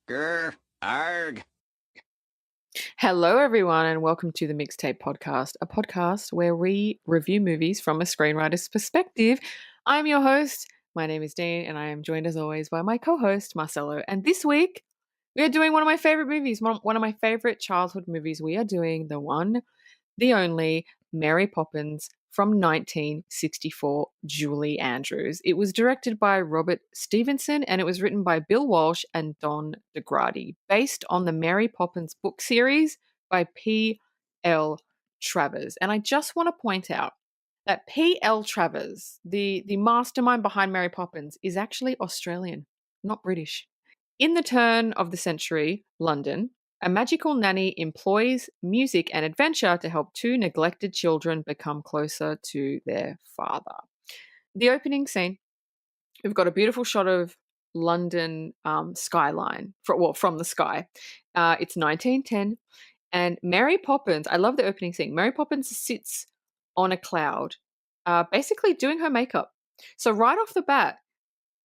Grr, arg. Hello, everyone, and welcome to the Mixtape Podcast, a podcast where we review movies from a screenwriter's perspective. I'm your host. My name is Dean, and I am joined as always by my co host, Marcelo. And this week, we are doing one of my favorite movies, one of my favorite childhood movies. We are doing the one, the only Mary Poppins from 1964, Julie Andrews. It was directed by Robert Stevenson and it was written by Bill Walsh and Don DeGrady, based on the Mary Poppins book series by P.L. Travers. And I just want to point out that P.L. Travers, the mastermind behind Mary Poppins, is actually Australian, not British. In the turn of the century, London, a magical nanny employs music and adventure to help two neglected children become closer to their father. The opening scene, we've got a beautiful shot of London skyline, from the sky. It's 1910, and Mary Poppins, I love the opening scene. Mary Poppins sits on a cloud, basically doing her makeup. So right off the bat,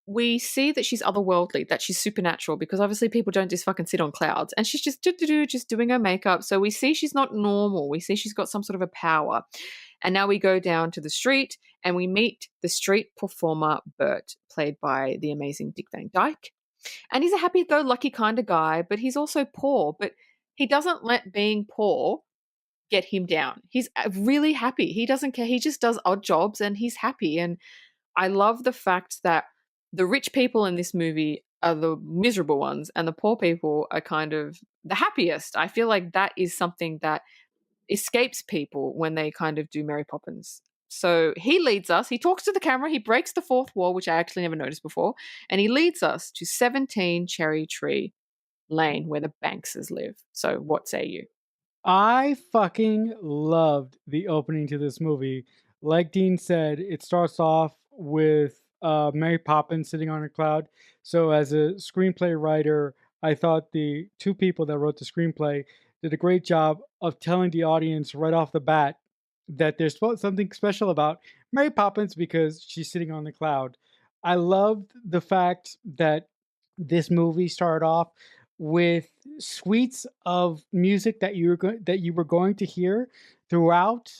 we see that she's otherworldly, that she's supernatural, because obviously people don't just fucking sit on clouds. And she's just just doing her makeup. So we see she's not normal. We see she's got some sort of a power. And now we go down to the street and we meet the street performer Bert, played by the amazing Dick Van Dyke. And he's a happy-go-lucky kind of guy, but he's also poor. But he doesn't let being poor get him down. He's really happy. He doesn't care. He just does odd jobs and he's happy. And I love the fact that the rich people in this movie are the miserable ones and the poor people are kind of the happiest. I feel like that is something that escapes people when they kind of do Mary Poppins. So he leads us, he talks to the camera, he breaks the fourth wall, which I actually never noticed before, and he leads us to 17 Cherry Tree Lane where the Bankses live. So what say you? I fucking loved the opening to this movie. Like Dean said, it starts off with Mary Poppins sitting on a cloud. So, as a screenplay writer, I thought the two people that wrote the screenplay did a great job of telling the audience right off the bat that there's something special about Mary Poppins because she's sitting on the cloud. I loved the fact that this movie started off with suites of music that you were going to hear throughout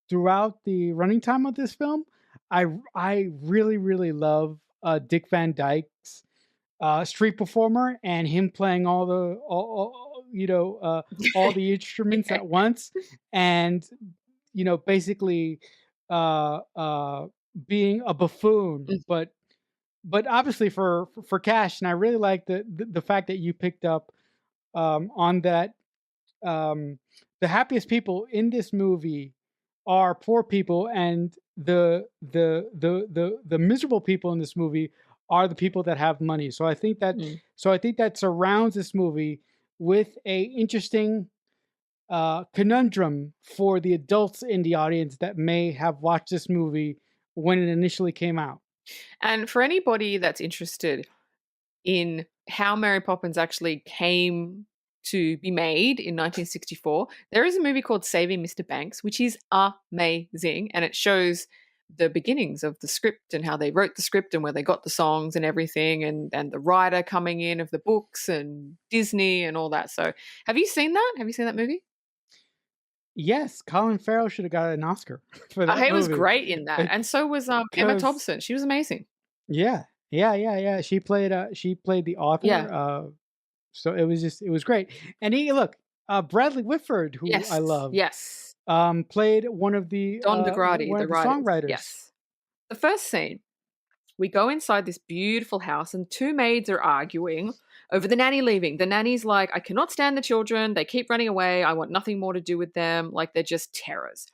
throughout the running time of this film. I really love Dick Van Dyke's street performer and him playing all the instruments at once, and basically uh, uh, being a buffoon, but obviously for cash. And I really like the fact that you picked up on that. um, the happiest people in this movie are poor people, and the miserable people in this movie are the people that have money. So I think that surrounds this movie with a interesting conundrum for the adults in the audience that may have watched this movie when it initially came out. And for anybody that's interested in how Mary Poppins actually came to be made in 1964, there is a movie called Saving Mr. Banks, which is amazing. And it shows the beginnings of the script and how they wrote the script and where they got the songs and everything, and the writer coming in of the books and Disney and all that. So have you seen that? Have you seen that movie? Yes, Colin Farrell should have got an Oscar for that He was movie. great in that. And so was Emma 'Cause Thompson. She was amazing. yeah. She played the author. Yeah. So it was great. And Bradley Whitford, who I love, Yes. played one of Don DeGrady, one the of the writers. songwriters. Yes. The first scene, we go inside this beautiful house and two maids are arguing over the nanny leaving. The nanny's like, I cannot stand the children. They keep running away. I want nothing more to do with them. Like, they're just terrors.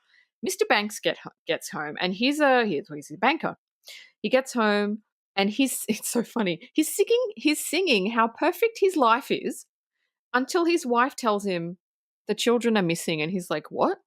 Mr. Banks gets home, and he's a banker. He gets home and it's so funny. He's singing how perfect his life is until his wife tells him the children are missing, and he's like, what?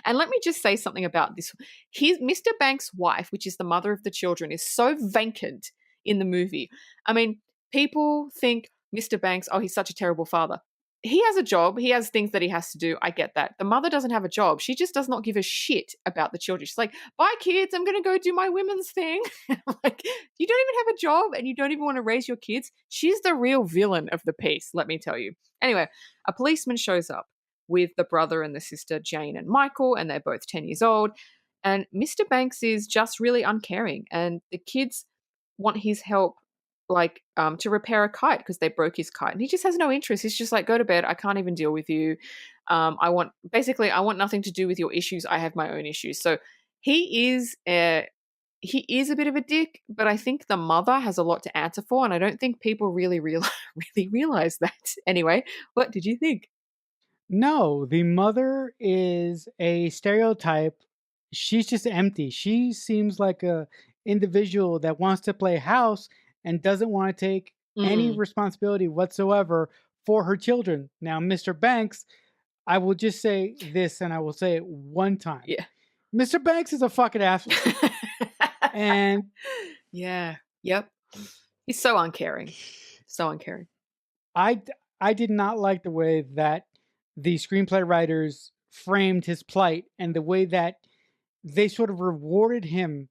And let me just say something about this. Mr. Banks' wife, which is the mother of the children, is so vacant in the movie. I mean, people think Mr. Banks, oh, he's such a terrible father. he has a job. He has things that he has to do. I get that. The mother doesn't have a job. She just does not give a shit about the children. She's like, bye, kids. I'm going to go do my women's thing. Like, you don't even have a job and you don't even want to raise your kids. She's the real villain of the piece, let me tell you. Anyway, a policeman shows up with the brother and the sister, Jane and Michael, and they're both 10 years old. And Mr. Banks is just really uncaring. And the kids want his help, like, to repair a kite because they broke his kite. And he just has no interest. He's just like, go to bed. I can't even deal with you. I want nothing to do with your issues. I have my own issues. So he is he is a bit of a dick, but I think the mother has a lot to answer for, and I don't think people really realize that. Anyway, what did you think? No, the mother is a stereotype. She's just empty. She seems like a individual that wants to play house and doesn't want to take any Mm, responsibility whatsoever for her children. Now, Mr. Banks, I will just say this and I will say it one time. yeah. Mr. Banks is a fucking asshole. And Yeah. Yep. He's so uncaring. So uncaring. I I did not like the way that the screenplay writers framed his plight and the way that they sort of rewarded him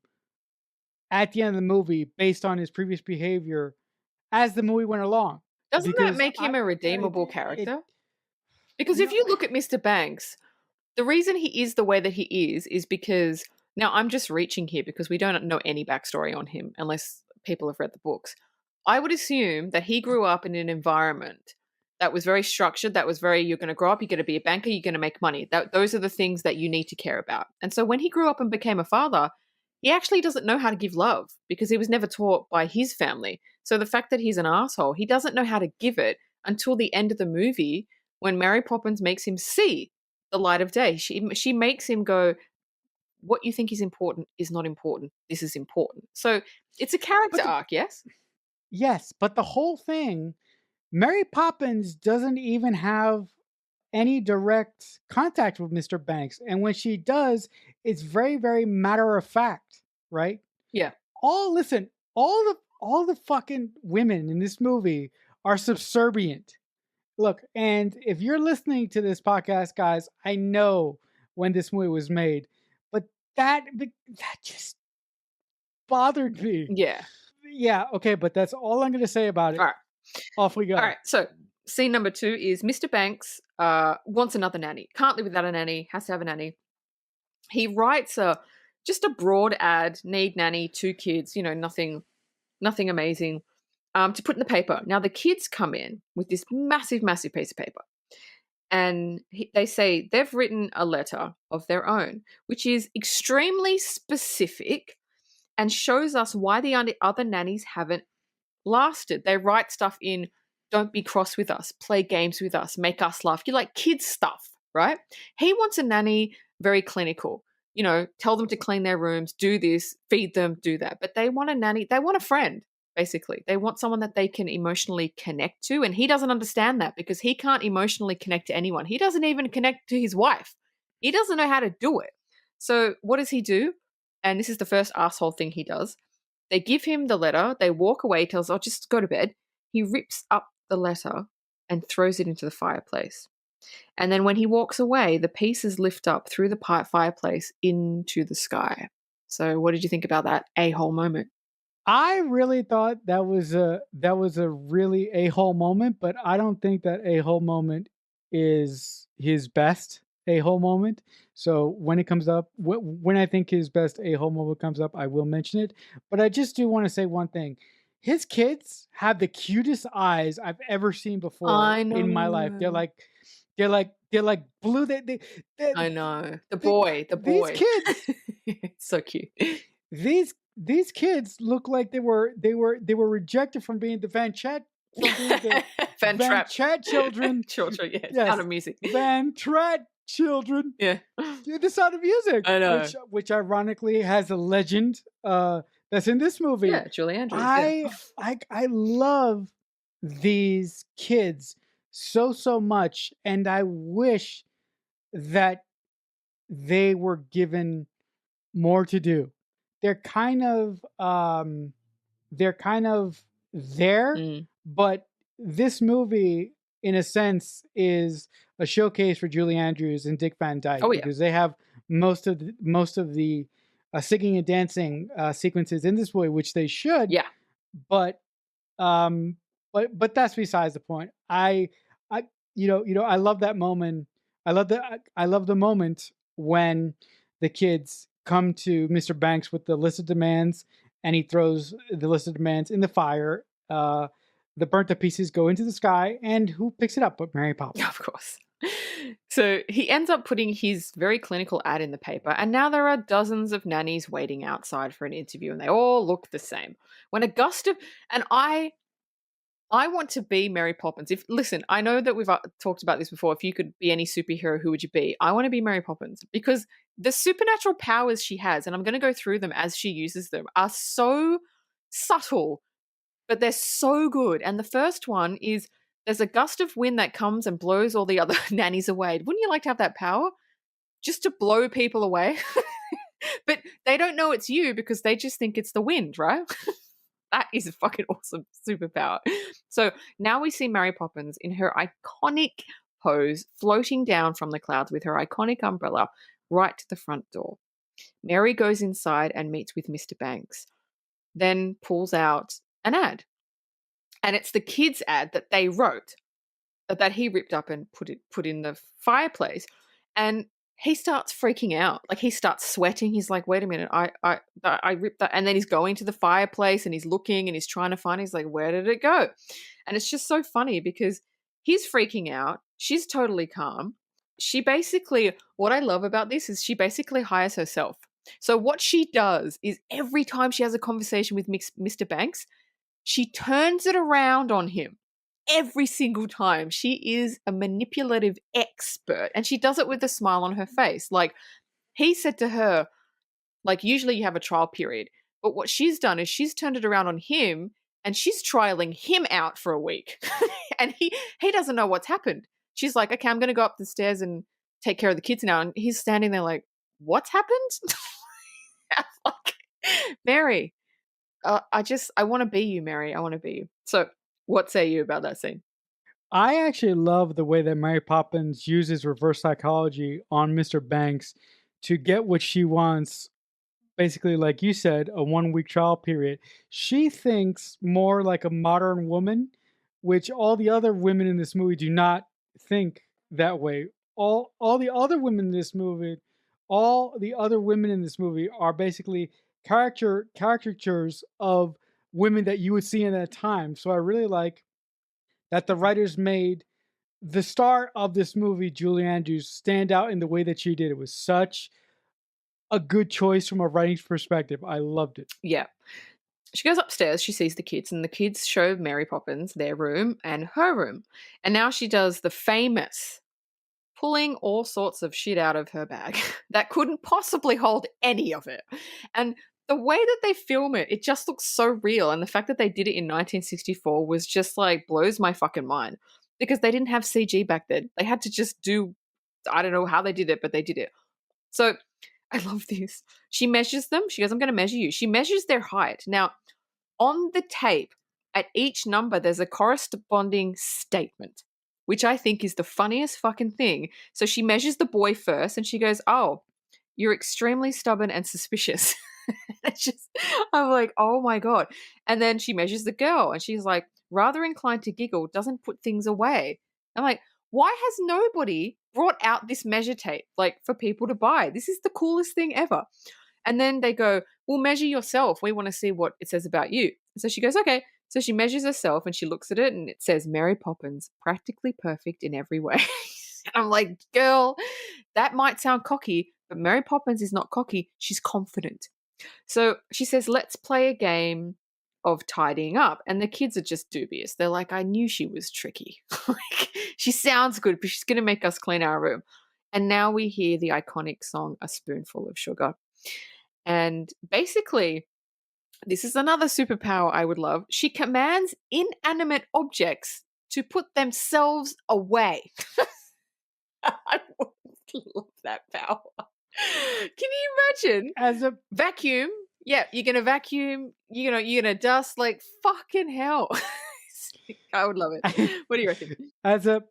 at the end of the movie based on his previous behavior as the movie went along. Doesn't that Because make him a redeemable it character? Because if no, you look at Mr. Banks, the reason he is the way that he is because now I'm just reaching here because we don't know any backstory on him unless people have read the books. I would assume that he grew up in an environment that was very structured, that was very, you're going to grow up, you're going to be a banker, you're going to make money. Those are the things that you need to care about. And so when he grew up and became a father, he actually doesn't know how to give love because he was never taught by his family. So the fact that he's an asshole, he doesn't know how to give it until the end of the movie when Mary Poppins makes him see the light of day. She makes him go, what you think is important is not important. This is important. So it's a character but arc, yes? yes, but the whole thing, Mary Poppins doesn't even have any direct contact with Mr. Banks, and when she does, it's very, very matter of fact, right? Yeah. Listen, all the fucking women in this movie are subservient. Look, and if you're listening to this podcast, guys, I know when this movie was made, but that just bothered me. Yeah. Yeah, okay, but that's all I'm gonna say about All it. right. Off we All go. right. So scene number 2 is Mr. Banks wants another nanny. Can't live without a nanny. Has to have a nanny. He writes just a broad ad, need nanny, 2 kids, nothing amazing, to put in the paper. Now the kids come in with this massive, massive piece of paper, and they say they've written a letter of their own, which is extremely specific and shows us why the other nannies haven't lasted. They write stuff in, don't be cross with us, play games with us, make us laugh. You like kids stuff, right? He wants a nanny very clinical. Tell them to clean their rooms, do this, feed them, do that. But they want a nanny, they want a friend, basically. They want someone that they can emotionally connect to. And he doesn't understand that because he can't emotionally connect to anyone. He doesn't even connect to his wife. He doesn't know how to do it. So what does he do? And this is the first asshole thing he does. They give him the letter. They walk away, tells, oh, just go to bed. He rips up the letter and throws it into the fireplace. And then when he walks away, the pieces lift up through the fireplace into the sky. So what did you think about that a-hole moment? I really thought that was a really a-hole moment, but I don't think that a-hole moment is his best a-hole moment. So when it comes up, when I think his best a-hole moment comes up, I will mention it. But I just do want to say one thing: his kids have the cutest eyes I've ever seen before I in my life. They're know. like, they're like blue. They, I know. The they boy, the these boy. kids So cute. these kids look like they were rejected from being the Van Van Trap. Chat children. Children, yeah. Sound Yes, of music. Van Trat children. Yeah. Do the Sound of Music, I know. which ironically has a legend that's in this movie. Yeah, Julie Andrews, yeah. I love these kids so much, and I wish that they were given more to do. They're kind of they're kind of there, Mm. but this movie in a sense, is a showcase for Julie Andrews and Dick Van Dyke Oh yeah. because they have most of the singing and dancing sequences in this movie, which they should. Yeah. But um, but that's besides the point. I I love that moment. I love the moment when the kids come to Mr. Banks with the list of demands, and he throws the list of demands in the fire. The burnt up pieces go into the sky, and who picks it up but Mary Poppins? Of course. So he ends up putting his very clinical ad in the paper, and now there are dozens of nannies waiting outside for an interview, and they all look the same. When a gust of and I want to be Mary Poppins. If listen, I know that we've talked about this before. If you could be any superhero, who would you be? I want to be Mary Poppins because the supernatural powers she has, and I'm going to go through them as she uses them, are so subtle, but they're so good. And the first one is there's a gust of wind that comes and blows all the other nannies away. Wouldn't you like to have that power? Just to blow people away? But they don't know it's you because they just think it's the wind, right? That is a fucking awesome superpower. So now we see Mary Poppins in her iconic pose, floating down from the clouds with her iconic umbrella right to the front door. Mary goes inside and meets with Mr. Banks, then pulls out an ad. And it's the kids' ad that they wrote, that he ripped up and put in the fireplace. And he starts freaking out. Like he starts sweating. He's like, wait a minute, I ripped that. And then he's going to the fireplace and he's looking and he's trying to find it. He's like, where did it go? And it's just so funny because he's freaking out. She's totally calm. She basically, what I love about this is she basically hires herself. So what she does is every time she has a conversation with Mr. Banks, she turns it around on him every single time. She is a manipulative expert, and she does it with a smile on her face. Like he said to her, like usually you have a trial period, but what she's done is she's turned it around on him and she's trialing him out for a week. And he doesn't know what's happened. She's like, okay, I'm going to go up the stairs and take care of the kids now. And he's standing there like, what's happened? Like, Mary, I want to be you, Mary. I want to be you. So what say you about that scene? I actually love the way that Mary Poppins uses reverse psychology on Mr. Banks to get what she wants. Basically, like you said, a 1 week trial period. She thinks more like a modern woman, which all the other women in this movie do not think that way. All the other women in this movie, all the other women in this movie are basically caricatures of women that you would see in that time. So I really like that the writers made the star of this movie, Julie Andrews, stand out in the way that she did. It was such a good choice from a writing perspective. I loved it. Yeah. She goes upstairs, she sees the kids, and the kids show Mary Poppins their room and her room. And now she does the famous pulling all sorts of shit out of her bag that couldn't possibly hold any of it. And the way that they film it, it just looks so real. And the fact that they did it in 1964 was just like blows my fucking mind because they didn't have CG back then. They had to just do, I don't know how they did it, but they did it. So I love this. She measures them. She goes, I'm going to measure you. She measures their height. Now, on the tape, at each number, there's a corresponding statement, which I think is the funniest fucking thing. So she measures the boy first and she goes, oh, you're extremely stubborn and suspicious. It's just, I'm like, oh my God. And then she measures the girl and she's like, rather inclined to giggle, doesn't put things away. I'm like, why has nobody brought out this measure tape like for people to buy? This is the coolest thing ever. And then they go, well, measure yourself. We want to see what it says about you. And so she goes, okay. So she measures herself and she looks at it and it says Mary Poppins, practically perfect in every way. And I'm like, girl, that might sound cocky, but Mary Poppins is not cocky. She's confident. So she says, let's play a game of tidying up. And the kids are just dubious. They're like, I knew she was tricky. Like, she sounds good, but she's going to make us clean our room. And now we hear the iconic song, A Spoonful of Sugar. And basically, this is another superpower I would love. She commands inanimate objects to put themselves away. I would love that power. Can you imagine? As a Vacuum. Yeah, you're gonna vacuum, you're gonna dust, like fucking hell. I would love it. What do you reckon? as a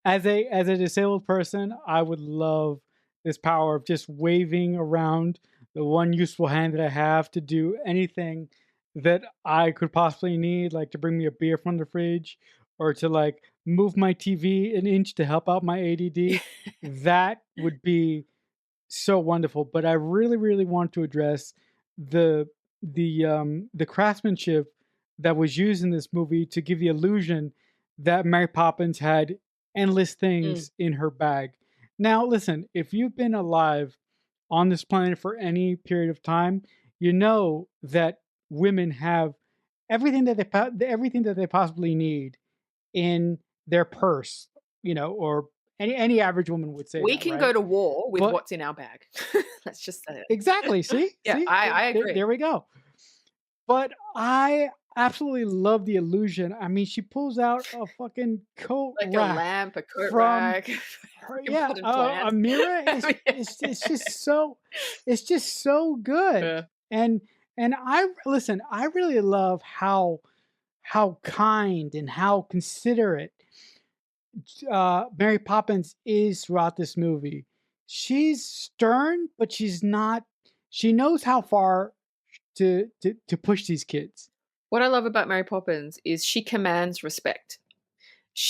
as a disabled person, I would love this power of just waving around the one useful hand that I have to do anything that I could possibly need, like to bring me a beer from the fridge or to like move my TV an inch to help out my ADD. That would be so wonderful. But I really, really want to address the the craftsmanship that was used in this movie to give the illusion that Mary Poppins had endless Mm. things in her bag. Now, listen, if you've been alive on this planet for any period of time, you know that women have everything that everything that they possibly need in their purse, you know, or any average woman would say We that, can go right? to war with But what's in our bag. Let's just say it. exactly. See, Yeah, see, I agree. there we go. But I absolutely love the illusion. I mean, she pulls out a fucking coat Like a rack lamp, a coat from rack, her. fucking Yeah, potted a plants. mirror. Yeah. It's just so good. Yeah. And I listen. I really love how kind and how considerate Mary Poppins is throughout this movie. She's stern, but she's not. She knows how far to push these kids. What I love about Mary Poppins is she commands respect.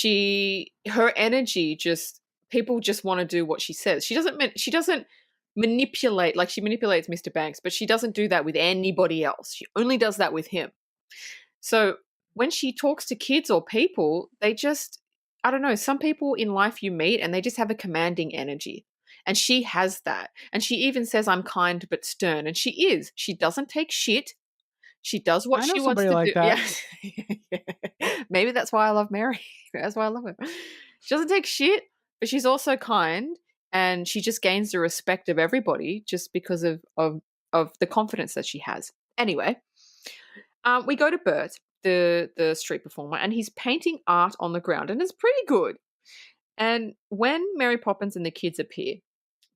Her energy just people just want to do what she says. She doesn't manipulate like she manipulates Mr. Banks, but she doesn't do that with anybody else. She only does that with him. So when she talks to kids or people, they just, I don't know, some people in life you meet and they just have a commanding energy. And she has that. And she even says, I'm kind but stern. And she is. She doesn't take shit. She does what I know she wants somebody to like do. Yeah. that. Yeah. Maybe that's why I love Mary. That's why I love her. She doesn't take shit, but she's also kind. And she just gains the respect of everybody just because of the confidence that she has. Anyway, we go to Bert, the street performer, and he's painting art on the ground, and it's pretty good. And when Mary Poppins and the kids appear,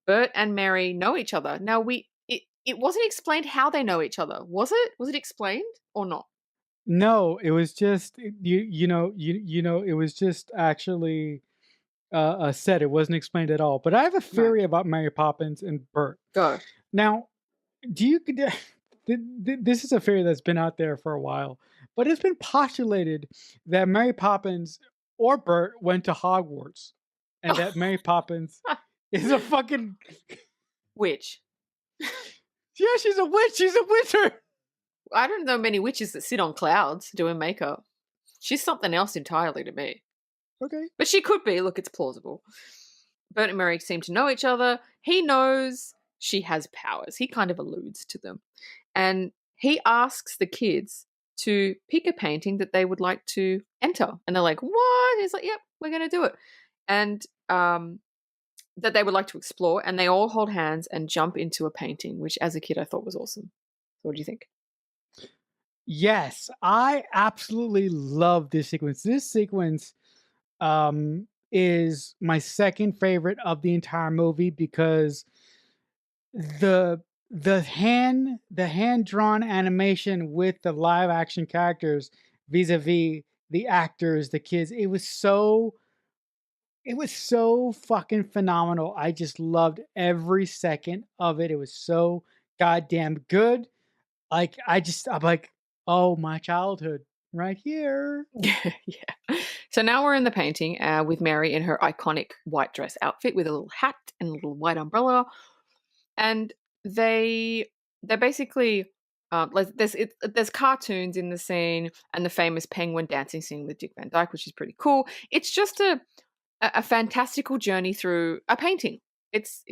Bert and Mary know each other. Now it wasn't explained how they know each other. Was it? Was it explained or not? No, it was just you know it was just actually said. It wasn't explained at all. But I have a Right. theory about Mary Poppins and Bert. Go. Now, do you this is a theory that's been out there for a while, but it's been postulated that Mary Poppins or Bert went to Hogwarts, and that Mary Poppins is a fucking Witch. yeah, she's a witch. She's a wizard. I don't know many witches that sit on clouds doing makeup. She's something else entirely to me. Okay. But she could be. Look, it's plausible. Bert and Mary seem to know each other. He knows she has powers. He kind of alludes to them. And he asks the kids to pick a painting that they would like to enter. And they're like, what? He's like, yep, we're going to do it. And that they would like to explore. And they all hold hands and jump into a painting, which as a kid I thought was awesome. So what do you think? Yes, I absolutely love this sequence. This sequence is my second favorite of the entire movie because the hand drawn animation with the live action characters vis-a-vis the actors, the kids, it was so fucking phenomenal. I just loved every second of it. It was so goddamn good. Like I'm like, oh, my childhood right here. Yeah. So now we're in the painting with Mary in her iconic white dress outfit with a little hat and a little white umbrella, and they're basically like there's cartoons in the scene and the famous penguin dancing scene with Dick Van Dyke, which is pretty cool. It's just a fantastical journey through a painting. It's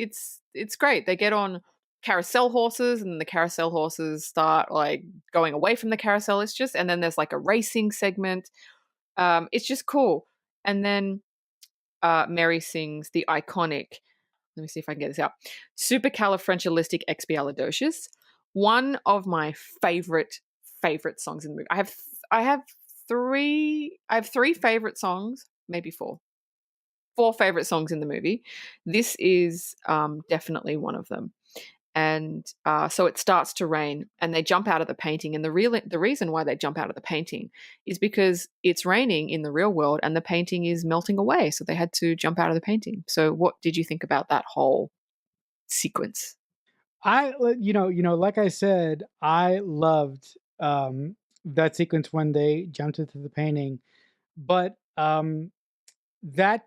great. They get on carousel horses and the carousel horses start like going away from the carousel. It's just and then there's like a racing segment. It's just cool. And then Mary sings the iconic. Let me see if I can get this out. Supercalifragilisticexpialidocious. One of my favorite songs in the movie. I have three favorite songs, maybe four favorite songs in the movie. This is definitely one of them. And so it starts to rain, and they jump out of the painting. And the reason why they jump out of the painting is because it's raining in the real world, and the painting is melting away. So they had to jump out of the painting. So what did you think about that whole sequence? Like I said, I loved that sequence when they jumped into the painting, but that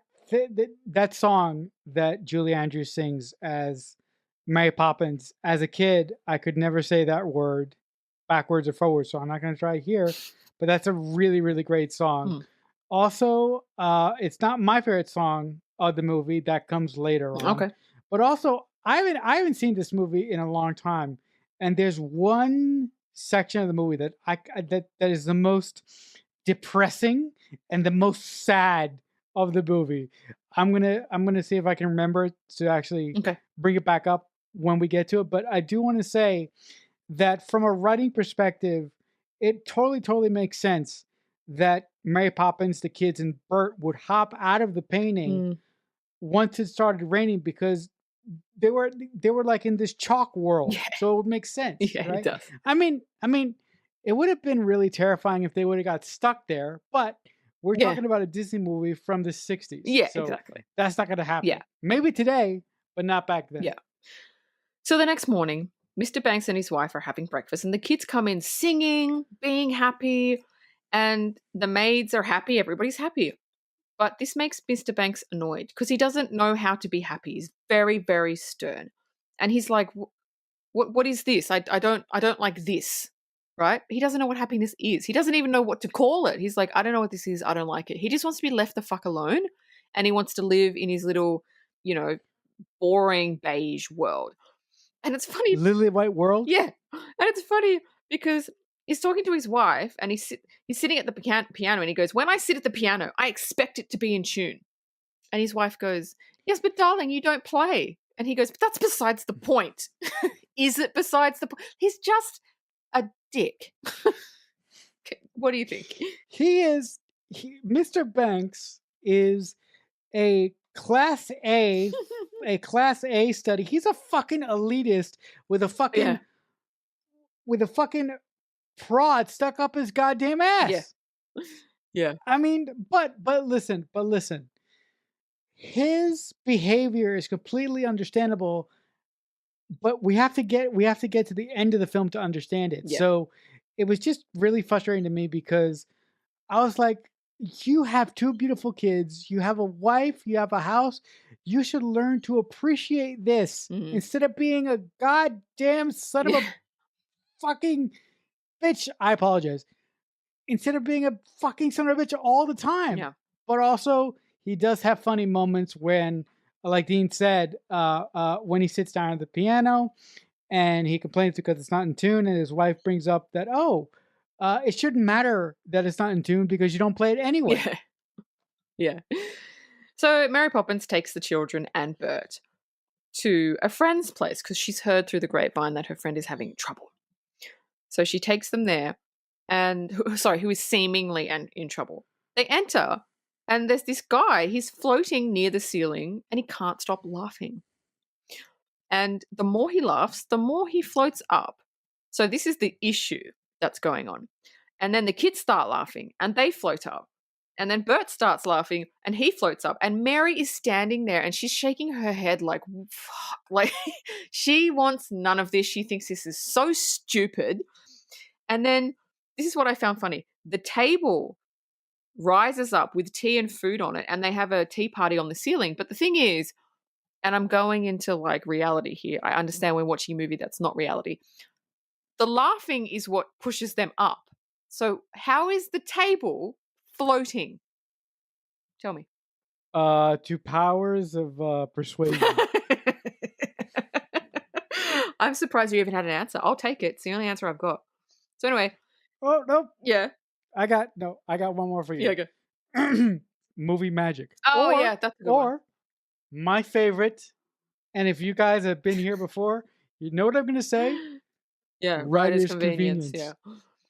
that song that Julie Andrews sings as Mary Poppins. As a kid, I could never say that word backwards or forwards, so I'm not going to try here. But that's a really, really great song. Mm. Also, it's not my favorite song of the movie. That comes later on. Okay. But also, I haven't seen this movie in a long time, and there's one section of the movie that that is the most depressing and the most sad of the movie. I'm gonna see if I can remember to actually Okay. bring it back up when we get to it. But I do want to say that from a writing perspective, it totally makes sense that Mary Poppins, the kids, and Bert would hop out of the painting Mm. once it started raining because they were like in this chalk world, Yeah. so it would make sense, Yeah, it right? does. I mean, it would have been really terrifying if they would have got stuck there, but we're Yeah. talking about a Disney movie from the 60s, Yeah, so exactly. that's not going to Yeah. happen. Maybe today, but not back then. Yeah. So the next morning, Mr. Banks and his wife are having breakfast, and the kids come in singing, being happy, and the maids are happy. Everybody's happy. But this makes Mr. Banks annoyed because he doesn't know how to be happy. He's very, very stern. And he's like, what is this? I don't like this. Right? He doesn't know what happiness is. He doesn't even know what to call it. He's like, I don't know what this is. I don't like it. He just wants to be left the fuck alone. And he wants to live in his little, boring beige world. And it's funny. Lily White World. Yeah. And it's funny because he's talking to his wife, and he's sitting at the piano, and he goes, when I sit at the piano, I expect it to be in tune. And his wife goes, yes, but darling, you don't play. And he goes, but that's besides the point. Is it besides the point? He's just a dick. Okay, what do you think? Mr. Banks is a class A study. He's a fucking elitist with a fucking Yeah. with a fucking prod stuck up his goddamn ass. Yeah. Yeah. I mean, but listen. His behavior is completely understandable, but we have to get to the end of the film to understand it. Yeah. So it was just really frustrating to me because I was like, you have two beautiful kids, you have a wife, you have a house. You should learn to appreciate this Mhm. instead of being a goddamn son of Yeah. a fucking bitch. I apologize. Instead of being a fucking son of a bitch all the time. Yeah. But also, he does have funny moments when, like Dean said, when he sits down at the piano and he complains because it's not in tune, and his wife brings up that, it shouldn't matter that it's not in tune because you don't play it anyway. Yeah. Yeah. So Mary Poppins takes the children and Bert to a friend's place because she's heard through the grapevine that her friend is having trouble. So she takes them there, and who is seemingly in trouble. They enter, and there's this guy. He's floating near the ceiling, and he can't stop laughing. And the more he laughs, the more he floats up. So this is the issue that's going on. And then the kids start laughing, and they float up. And then Bert starts laughing, and he floats up. And Mary is standing there, and she's shaking her head like, fuck. Like, she wants none of this. She thinks this is so stupid. And then this is what I found funny. The table rises up with tea and food on it, and they have a tea party on the ceiling. But the thing is, and I'm going into like reality here. I understand we're watching a movie that's not reality. The laughing is what pushes them up. So how is the table floating? Tell me. To powers of persuasion. I'm surprised you even had an answer. I'll take it. It's the only answer I've got. So anyway. Oh, no. Yeah. I got one more for you. Yeah, go. Movie magic. Oh, yeah, that's a good one. Or my favorite, and if you guys have been here before, you know what I'm going to say? Yeah, Writer's writer's convenience. Yeah.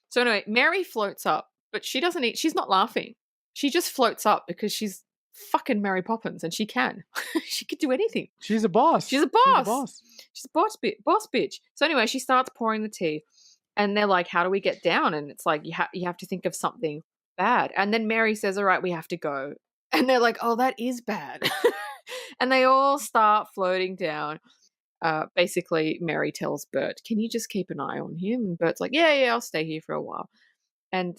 So anyway, Mary floats up, but she doesn't eat. She's not laughing. She just floats up because she's fucking Mary Poppins, and she can. She could do anything. She's a boss. She's a She's a boss. boss. She's a boss bitch. So anyway, she starts pouring the tea, and they're like, "How do we get down?" And it's like you have to think of something bad. And then Mary says, "All right, we have to go." And they're like, "Oh, that is bad." And they all start floating down. Basically, Mary tells Bert, "Can you just keep an eye on him?" And Bert's like, "Yeah, I'll stay here for a while." And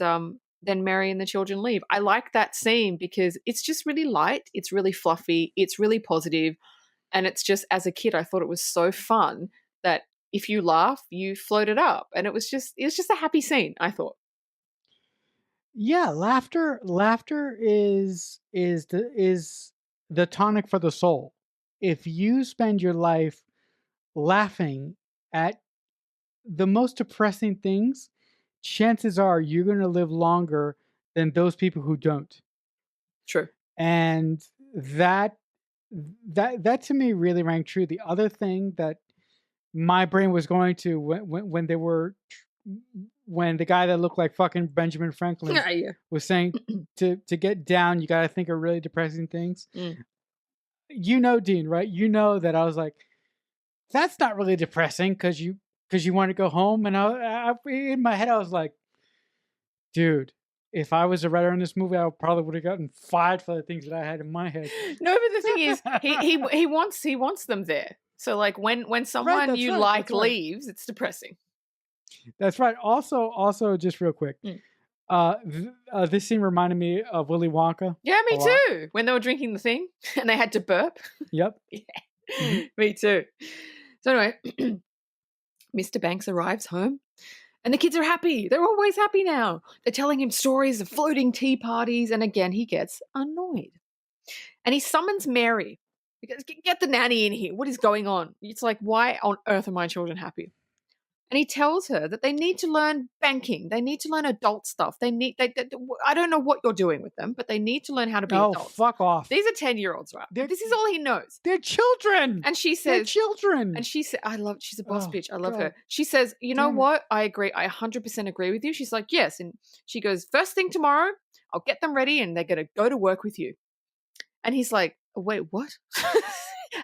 then Mary and the children leave. I like that scene because it's just really light. It's really fluffy. It's really positive. And it's just, as a kid, I thought it was so fun that if you laugh, you float it up. And it was just a happy scene, I thought. Yeah, laughter is the tonic for the soul. If you spend your life laughing at the most depressing things, chances are you're going to live longer than those people who don't. True. And that to me really rang true. The other thing that my brain was going to when the guy that looked like fucking Benjamin Franklin Yeah. was saying to get down, you got to think of really depressing things. Mm. You know, Dean, right? You know that I was like, that's not really depressing because you want to go home. And in my head, I was like, dude, if I was a writer in this movie, I probably would have gotten fired for the things that I had in my head. No, but the thing is, he wants them there. So like when someone Right, you right, like that's right. leaves, it's depressing. That's right. Also, just real quick, this scene reminded me of Willy Wonka. Yeah, me a lot. too. When they were drinking the thing and they had to burp. Yep. Yeah, me too. So anyway, Mr. Banks arrives home and the kids are happy. They're always happy now. They're telling him stories of floating tea parties. And again, he gets annoyed. And he summons Mary. Because get the nanny in here. What is going on? It's like, why on earth are my children happy? And he tells her that they need to learn banking. They need to learn adult stuff. I don't know what you're doing with them, but they need to learn how to be Oh, adults. fuck off. These are 10-year-olds, right? This is all he knows. They're children. And she They're says, children. and she said, she's a boss Oh, bitch. I love God. her. She says, you know Damn it. what? I agree. I 100% agree with you. She's like, yes. And she goes, first thing tomorrow, I'll get them ready and they're going to go to work with you. And he's like, wait, what?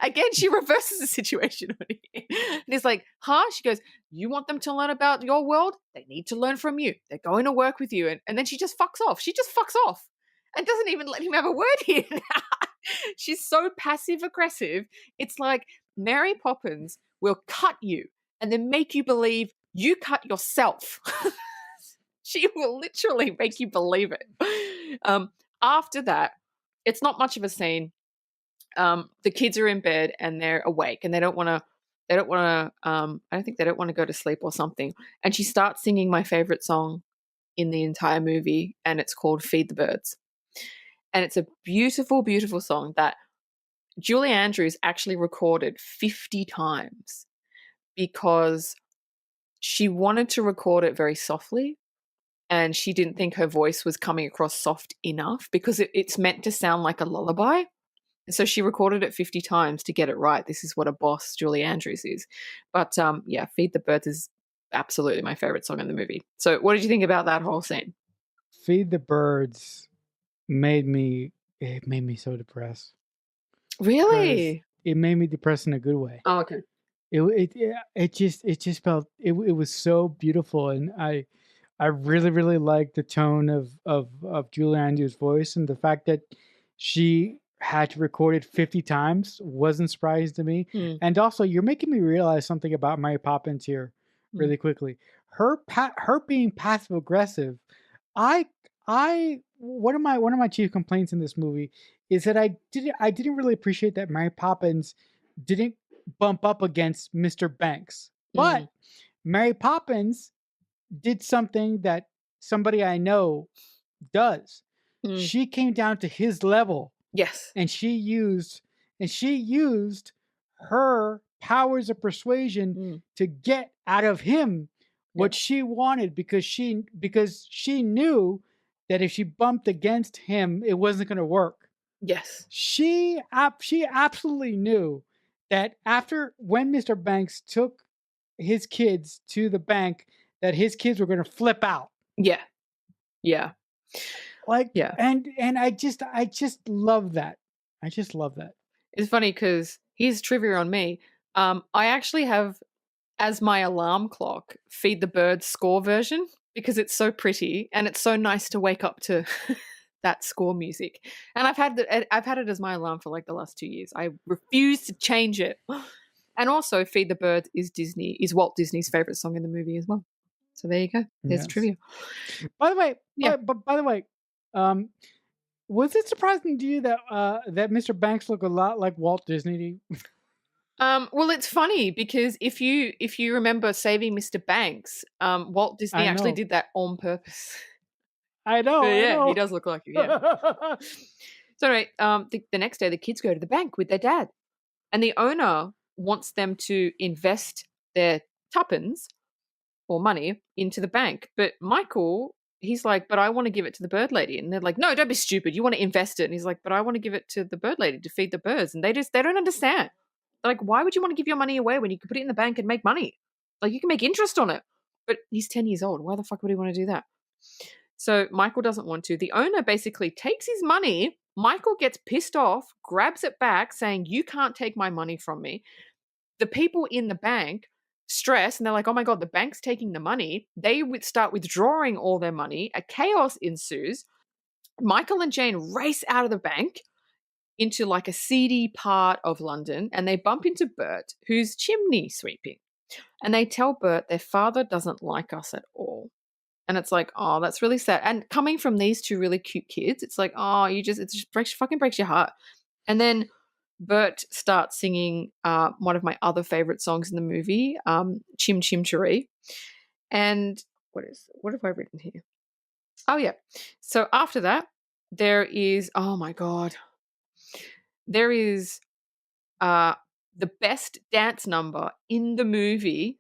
Again, she reverses the situation. And he's like, huh? She goes, you want them to learn about your world? They need to learn from you. They're going to work with you. And then she just fucks off. She just fucks off and doesn't even let him have a word here. She's so passive aggressive. It's like Mary Poppins will cut you and then make you believe you cut yourself. She will literally make you believe it. After that, it's not much of a scene. The kids are in bed and they're awake and they don't want to I think they don't want to go to sleep or something. And she starts singing my favorite song in the entire movie, and it's called Feed the Birds. And it's a beautiful, beautiful song that Julie Andrews actually recorded 50 times because she wanted to record it very softly. And she didn't think her voice was coming across soft enough because it's meant to sound like a lullaby. So she recorded it 50 times to get it right. This is what a boss Julie Andrews is. But yeah, Feed the Birds is absolutely my favorite song in the movie. So what did you think about that whole scene? Feed the Birds made me so depressed. Really? It made me depressed in a good way. Oh, okay. It just felt it was so beautiful, and I really, really liked the tone of Julie Andrews' voice, and the fact that she had to record it 50 times wasn't surprising to me. And also, you're making me realize something about Mary Poppins here really quickly. Her being passive aggressive, one of my chief complaints in this movie is that I didn't really appreciate that Mary Poppins didn't bump up against Mr. Banks. But Mary Poppins did something that somebody I know does. She came down to his level. Yes. And she used her powers of persuasion to get out of him what she wanted because she knew that if she bumped against him, it wasn't going to work. Yes. She absolutely knew that when Mr. Banks took his kids to the bank, that his kids were going to flip out. Yeah. Yeah. Like, Yeah. and I just love that. I just love that. It's funny because here's trivia on me. I actually have as my alarm clock Feed the Birds score version because it's so pretty and it's so nice to wake up to that score music. And I've had it as my alarm for like the last 2 years. I refuse to change it. And also, Feed the Birds is Walt Disney's favorite song in the movie as well. So there you go. There's Yes. trivia. By the way, Yeah. but by the way, um, was it surprising to you that that Mr. Banks looked a lot like Walt Disney? Well, it's funny because if you remember Saving Mr. Banks, Walt Disney I actually know, did that on purpose. I know, But I yeah, he know. does look like him. Yeah. So anyway, the next day the kids go to the bank with their dad, and the owner wants them to invest their tuppence or money into the bank. But Michael, he's like, but I want to give it to the bird lady. And they're like, no, don't be stupid. You want to invest it. And he's like, but I want to give it to the bird lady to feed the birds. And they don't understand. They're like, why would you want to give your money away when you could put it in the bank and make money? Like you can make interest on it. But he's 10 years old. Why the fuck would he want to do that? So Michael doesn't want to. The owner basically takes his money. Michael gets pissed off, grabs it back, saying, you can't take my money from me. The people in the bank stress and they're like, oh my God, the bank's taking the money. They would start withdrawing all their money. A chaos ensues. Michael and Jane race out of the bank into like a seedy part of London and they bump into Bert, who's chimney sweeping. And they tell Bert their father doesn't like us at all. And it's like, oh, that's really sad. And coming from these two really cute kids, it's like, oh, it just fucking breaks your heart. And then Bert starts singing one of my other favorite songs in the movie, Chim Chim Cheree. And what have I written here? Oh, yeah. So after that, there is, oh my God, there is the best dance number in the movie,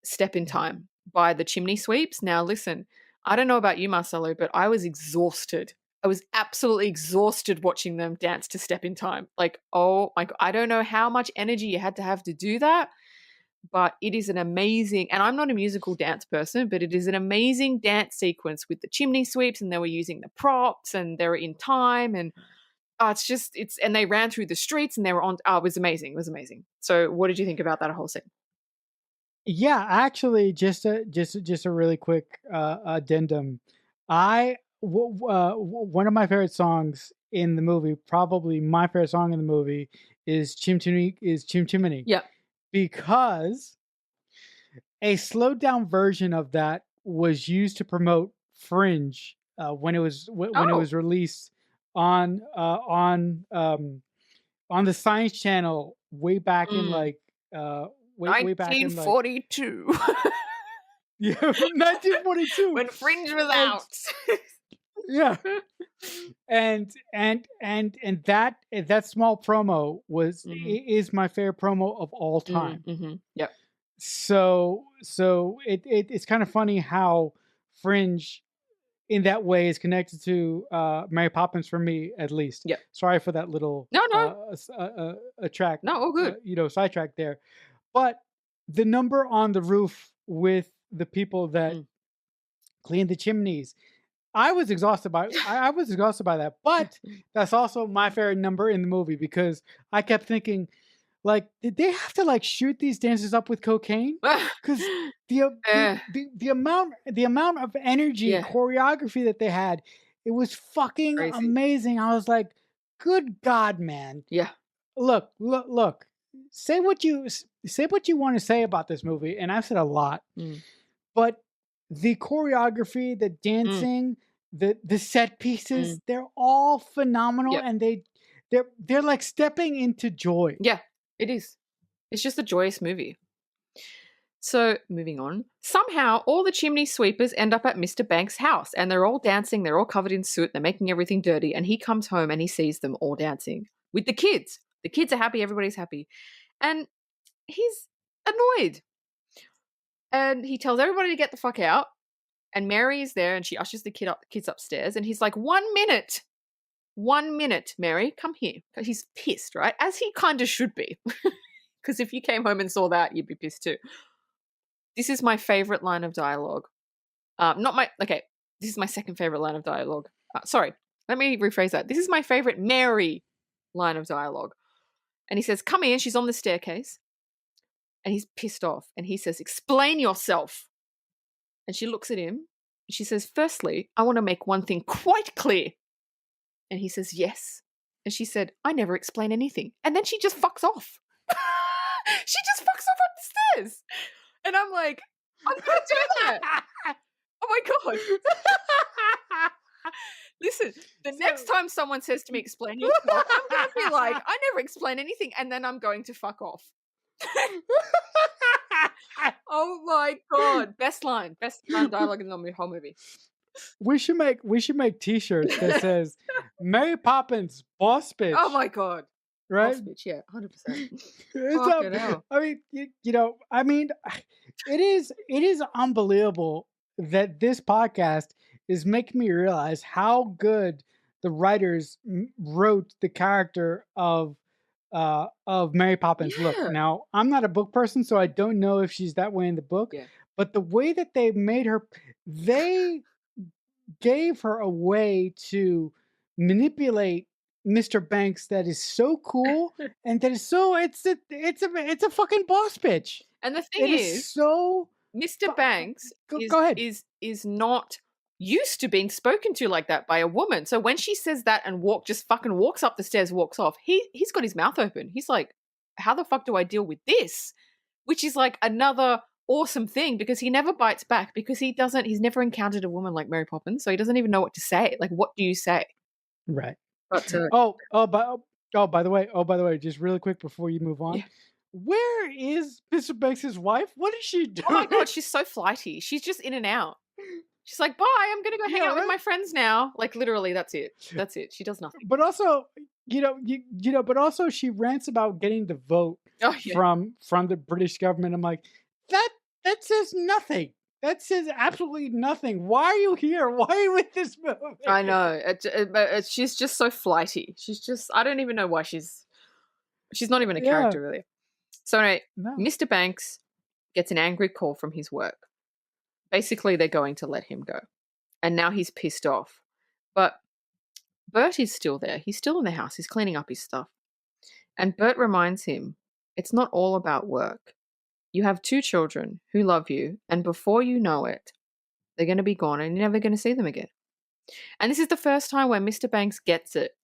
Step in Time by the Chimney Sweeps. Now, listen, I don't know about you, Marcelo, but I was exhausted. I was absolutely exhausted watching them dance to Step in Time. Like, oh my God, I don't know how much energy you had to have to do that, but it is an amazing, and I'm not a musical dance person, but it is an amazing dance sequence with the chimney sweeps, and they were using the props, and they were in time, and and they ran through the streets, and they were on. Oh, it was amazing. It was amazing. So, what did you think about that whole scene? Yeah, actually, just a really quick addendum. One of my favorite songs in the movie, probably my favorite song in the movie, is Chim Chimney, Yeah. because a slowed down version of that was used to promote Fringe when it Oh, was released on on the Science Channel way back in mm, like way back in like 1942. yeah 1942. When Fringe was And out. yeah, that small promo Mm, is my favorite promo of all time. Yep. So it's kind of funny how Fringe in that way is connected to Mary Poppins for me, at least. Yep. Sorry for that little No, no, a track, no, all good. sidetrack there. But the number on the roof with the people that Mm. clean the chimneys, I was exhausted by that. But that's also my favorite number in the movie because I kept thinking, like, did they have to like shoot these dancers up with cocaine? Because Eh, the amount of energy yeah, choreography that they had, it was fucking crazy. amazing. I was like, good God, man! Yeah. Look. Say what you want to say about this movie, and I've said a lot, Mm, but the choreography, the mm, dancing, the set pieces, mm. they're all phenomenal, Yep. and they're like stepping into joy. Yeah, it is. It's just a joyous movie. So, moving on. Somehow, all the chimney sweepers end up at Mr. Banks' house and they're all dancing. They're all covered in soot. They're making everything dirty. And he comes home and he sees them all dancing with the kids. The kids are happy. Everybody's happy. And he's annoyed. And he tells everybody to get the fuck out. And Mary is there and she ushers the kids upstairs. And he's like, 1 minute. 1 minute, Mary. Come here. 'Cause he's pissed, right? As he kind of should be. Because if you came home and saw that, you'd be pissed too. This is my favorite line of dialogue. Not my okay. This is my second favorite line of dialogue. Sorry, let me rephrase that. This is my favorite Mary line of dialogue. And he says, "Come in." She's on the staircase. And he's pissed off. And he says, "Explain yourself." And she looks at him. And she says, "Firstly, I want to make one thing quite clear." And he says, "Yes." And she said, "I never explain anything." And then she just fucks off. She just fucks off up the stairs. And I'm like, I'm going to do that. Oh my God. Listen, the next time someone says to me, "Explain yourself," I'm going to be like, "I never explain anything." And then I'm going to fuck off. Oh my God. Best line dialogue in the whole movie. We should make T-shirts that says Mary Poppins boss bitch. Oh my God. Right? Boss bitch, yeah, 100%. Fucking hell. I mean, it is unbelievable that this podcast is making me realize how good the writers wrote the character of Mary Poppins. Yeah. Look, now I'm not a book person, so I don't know if she's that way in the book. Yeah. But the way that they made her, they gave her a way to manipulate Mr. Banks that is so cool and that is so it's a fucking boss bitch. And the thing is so Mr. Banks go ahead. is not used to being spoken to like that by a woman. So when she says that and just fucking walks up the stairs, walks off, he's got his mouth open. He's like, "How the fuck do I deal with this?" Which is like another awesome thing because he never bites back because he's never encountered a woman like Mary Poppins, so he doesn't even know what to say. Like, what do you say? Right. But by the way, just really quick before you move on. Yeah. Where is Mr. Banks' wife? What is she doing? Oh my God, she's so flighty. She's just in and out. She's like, "Bye, I'm gonna go hang out with my friends now." Like, literally, that's it. That's it. She does nothing. But also, but also she rants about getting the vote from the British government. I'm like, that says nothing. That says absolutely nothing. Why are you here? Why are you in this movie? I know. She's just so flighty. She's just, I don't even know why she's not even a character, really. So anyway, Mr. Banks gets an angry call from his work. Basically, they're going to let him go. And now he's pissed off. But Bert is still there. He's still in the house. He's cleaning up his stuff. And Bert reminds him, it's not all about work. You have 2 children who love you, and before you know it, they're going to be gone and you're never going to see them again. And this is the first time where Mr. Banks gets it.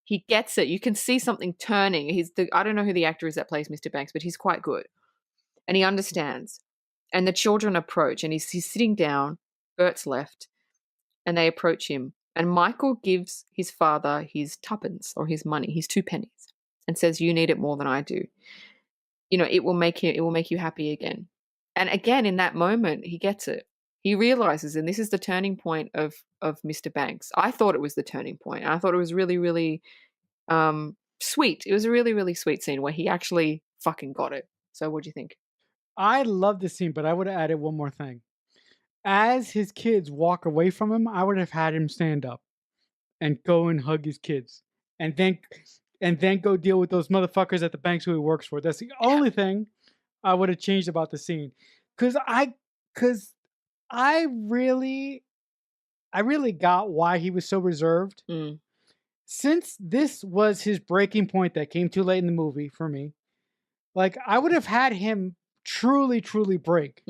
He gets it. You can see something turning. I don't know who the actor is that plays Mr. Banks, but he's quite good. And he understands. And the children approach, and he's sitting down. Bert's left, and they approach him. And Michael gives his father his tuppence, or his money, his 2 pennies, and says, "You need it more than I do. It will make you happy again." And again, in that moment, he gets it. He realizes, and this is the turning point of Mr. Banks. I thought it was the turning point. I thought it was really, really sweet. It was a really, really sweet scene where he actually fucking got it. So what do you think? I love this scene, but I would have added one more thing. As his kids walk away from him, I would have had him stand up and go and hug his kids, and then go deal with those motherfuckers at the banks who he works for. That's the only thing I would have changed about the scene, because I really got why he was so reserved. Since this was his breaking point that came too late in the movie for me, like I would have had him truly break.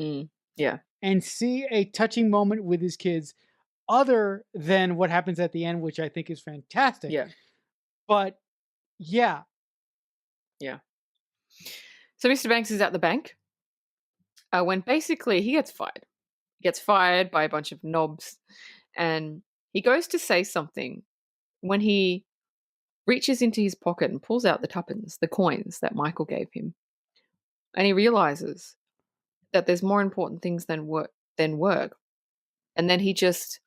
Yeah. And see a touching moment with his kids other than what happens at the end, which I think is fantastic. Yeah. But yeah. Yeah. So Mr. Banks is at the bank when basically he gets fired. He gets fired by a bunch of knobs, and he goes to say something when he reaches into his pocket and pulls out the tuppence, the coins that Michael gave him. And he realizes that there's more important things than work. And then he just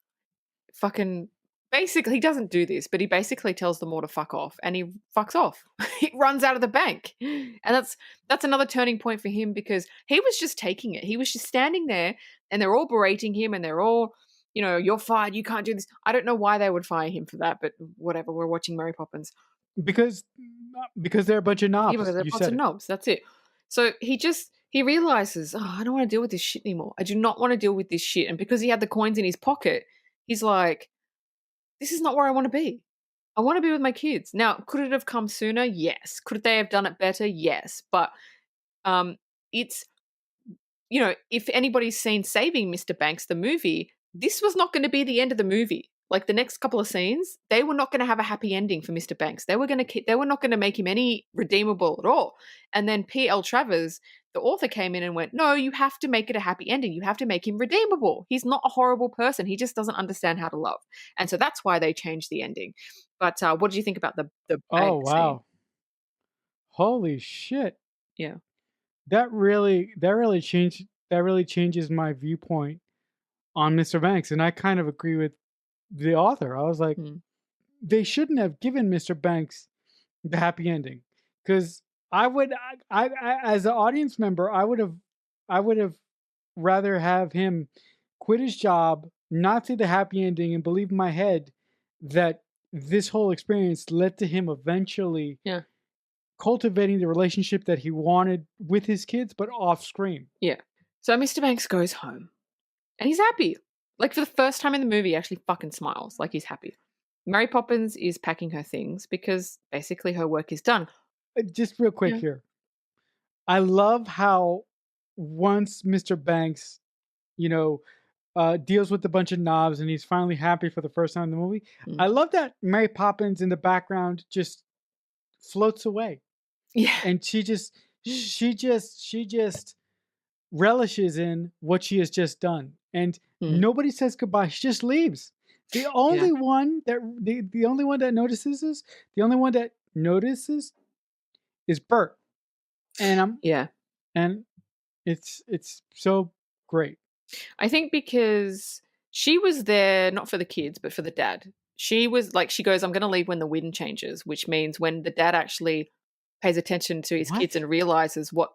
fucking basically, he doesn't do this, but he basically tells them all to fuck off, and he fucks off. He runs out of the bank. And that's another turning point for him, because he was just taking it. He was just standing there, and they're all berating him, and they're all, "You're fired, you can't do this." I don't know why they would fire him for that, but whatever. We're watching Mary Poppins. Because they're a bunch of knobs. Yeah, because they're a bunch of knobs. That's it. So he realizes, I don't want to deal with this shit anymore. I do not want to deal with this shit. And because he had the coins in his pocket, he's like, this is not where I want to be. I want to be with my kids. Now, could it have come sooner? Yes. Could they have done it better? Yes. But it's, if anybody's seen Saving Mr. Banks, the movie, this was not going to be the end of the movie. Like the next couple of scenes, they were not going to have a happy ending for Mr. Banks. They were not going to make him any redeemable at all. And then P.L. Travers, the author, came in and went, "No, you have to make it a happy ending. You have to make him redeemable. He's not a horrible person. He just doesn't understand how to love." And so that's why they changed the ending. But what did you think about the Oh, bank scene? wow. Holy shit. Yeah. That really changes my viewpoint on Mr. Banks, and I kind of agree with the author. I was like, Mm. they shouldn't have given Mr. Banks the happy ending, because I would, as an audience member, I would have rather have him quit his job, not see the happy ending, and believe in my head that this whole experience led to him eventually Yeah. cultivating the relationship that he wanted with his kids, but off screen. Yeah. So Mr. Banks goes home and he's happy. Like for the first time in the movie, he actually fucking smiles. Like he's happy. Mary Poppins is packing her things because basically her work is done. Just real quick Yeah. here. I love how once Mr. Banks, you know, deals with a bunch of knobs and he's finally happy for the first time in the movie. Mm. I love that Mary Poppins in the background just floats away, Yeah. and she just relishes in what she has just done, and Mm. nobody says goodbye. She just leaves. The Yeah. only one that the only one that notices is the only one that notices is Bert, and I'm Yeah. and it's so great. I think because she was there not for the kids, but for the dad. She was like, she goes, "I'm going to leave when the wind changes," which means when the dad actually pays attention to his kids What? and realizes what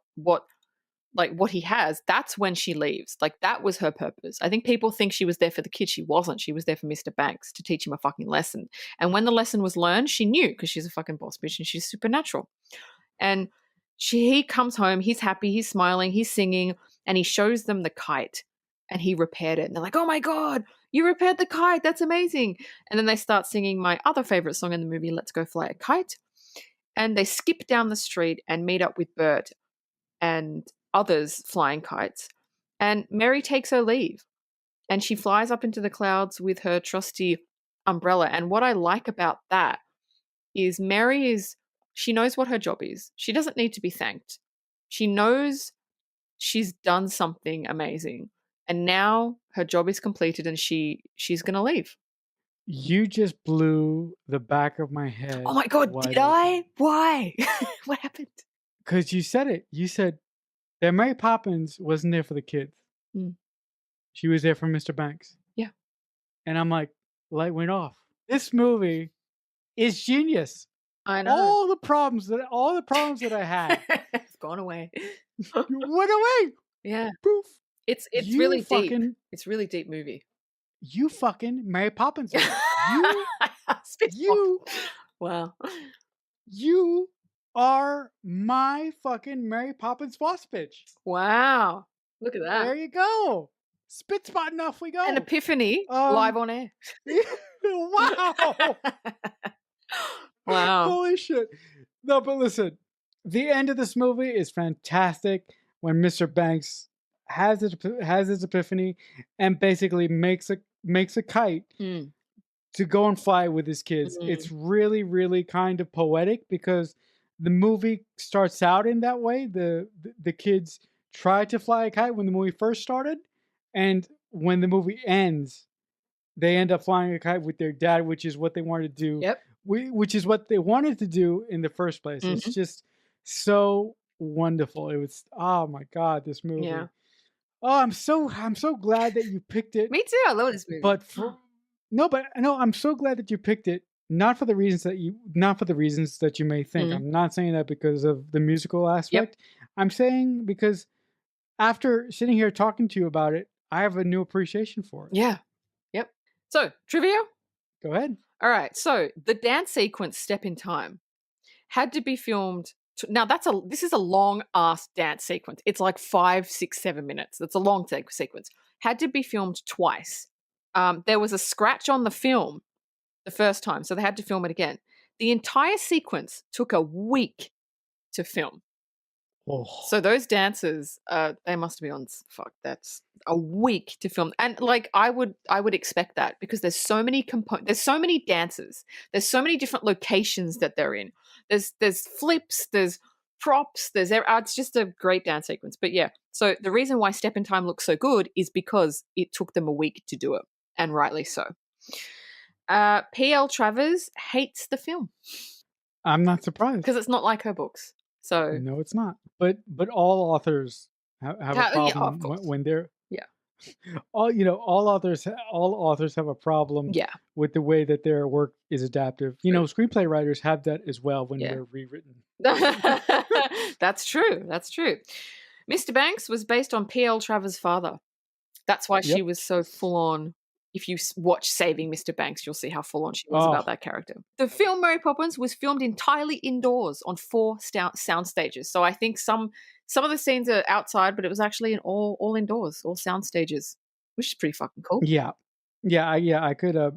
he has, that's when she leaves. Like that was her purpose. I think people think she was there for the kid. She wasn't. She was there for Mr. Banks to teach him a fucking lesson. And when the lesson was learned, she knew because she's a fucking boss bitch and she's supernatural. And he comes home, he's happy, he's smiling, he's singing, and he shows them the kite and he repaired it. And they're like, "Oh my God, you repaired the kite. That's amazing." And then they start singing my other favorite song in the movie, "Let's Go Fly a Kite." And they skip down the street and meet up with Bert and others flying kites. And Mary takes her leave and she flies up into the clouds with her trusty umbrella. And what I like about that is she knows what her job is. She doesn't need to be thanked. She knows she's done something amazing. And now her job is completed and she's going to leave. You just blew the back of my Oh head my God, wide did open. I? Why? What happened? Because you said it. You said that Mary Poppins wasn't there for the kids. Mm, She was there for Mr. Banks. yeah, And I'm like, light went off. This movie is genius. I know. All the problems that I had It's gone away. went away. Yeah. Poof. It's You really deep. fucking It's really deep movie. you fucking Mary Poppins me. You Spit you Wow. you are my fucking Mary Poppins boss bitch. Wow. Look at that. There you go. Spit spotting off we An go. epiphany live on air. Wow. Wow. Holy shit. No, but listen, the end of this movie is fantastic when Mr. Banks has his epiphany and basically makes a kite Mm, to go and fly with his kids. mm. It's really, really kind of poetic because the movie starts out in that way. The kids try to fly a kite when the movie first started, and when the movie ends, they end up flying a kite with their dad, which is what they wanted to do. Yep. Which is what they wanted to do in the first place. It's Mhm. just so wonderful. It was, oh my god, this Yeah. movie. Oh, I'm so glad that you picked it. Me too. I love this movie. But for no, but no, I'm so glad that you picked it. Not for the reasons that you may think. Mm. I'm not saying that because of the musical Yep. aspect. I'm saying because after sitting here talking to you about it, I have a new appreciation for it. Yeah. Yep. So, trivia? Go ahead. All right. So, the dance sequence Step in Time had to be filmed. Now, this is a long ass dance sequence. It's like 5, 6, 7 minutes. That's a long sequence. Had to be filmed twice. There was a scratch on the film the first time, so they had to film it again. The entire sequence took a week to film. Oh. So those dancers, they must be on. Fuck, that's a week to film, and like I would expect that because there's so many there's so many dancers, there's so many different locations that they're in. There's flips, there's props, it's just a great dance sequence. But yeah, so the reason why Step in Time looks so good is because it took them a week to do it, and rightly so. P.L. Travers hates the film I'm not surprised. because it's not like her books. So No, it's not. But all authors have a yeah, of problem course. when they're Yeah. all authors have a problem Yeah. with the way that their work is adaptive. You know, screenplay writers have that as well when Yeah. they're rewritten. That's true. That's true. Mr. Banks was based on P.L. Travers' father. That's why she Yep. was so full on. If you watch Saving Mr. Banks, you'll see how full on she was about Oh, that character. The film Mary Poppins was filmed entirely indoors on 4 sound stages. So I think some of the scenes are outside, but it was actually all indoors, all sound stages, which is pretty fucking cool. yeah. I could I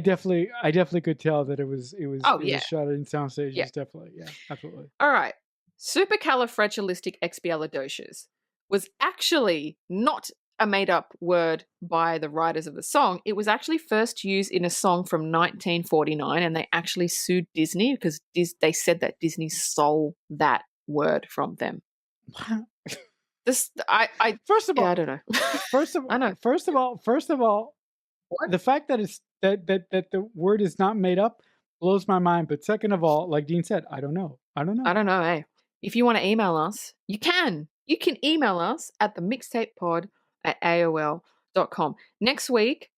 definitely could tell that Oh it yeah, was shot in sound yeah. stages, definitely. Yeah, absolutely. All right. Supercalifragilisticexpialidocious was actually not a made up word by the writers of the song. It was actually first used in a song from 1949, and they actually sued Disney because they said that Disney stole that word from them. This, First of yeah, I all, don't know. I know. first of all, What? the fact that it's that the word is not made up blows my mind. But second of all, like Dean said, I don't know. I don't I know. don't know, eh? If you want to email us, you can. You can email us at themixtapepod@aol.com. Next week,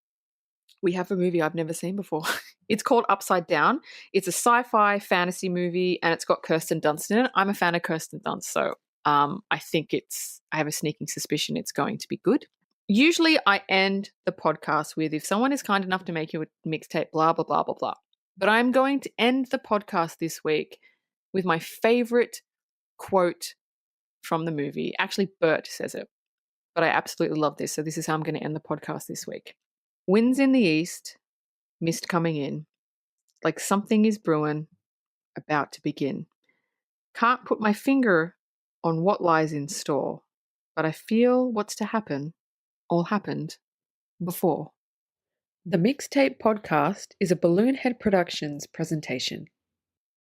we have a movie I've never seen before. It's called Upside Down. It's a sci-fi fantasy movie, and it's got Kirsten Dunst in it. I'm a fan of Kirsten Dunst, so I think I have a sneaking suspicion it's going to be good. Usually, I end the podcast with if someone is kind enough to make you a mixtape, blah, blah, blah, blah, blah. But I'm going to end the podcast this week with my favorite quote from the movie. Actually, Bert says it, but I absolutely love this. So, this is how I'm going to end the podcast this week. Winds in the east, mist coming in, like something is brewing, about to begin. Can't put my finger on what lies in store, but I feel what's to happen all happened before. The Mixtape Podcast is a Balloonhead Productions presentation.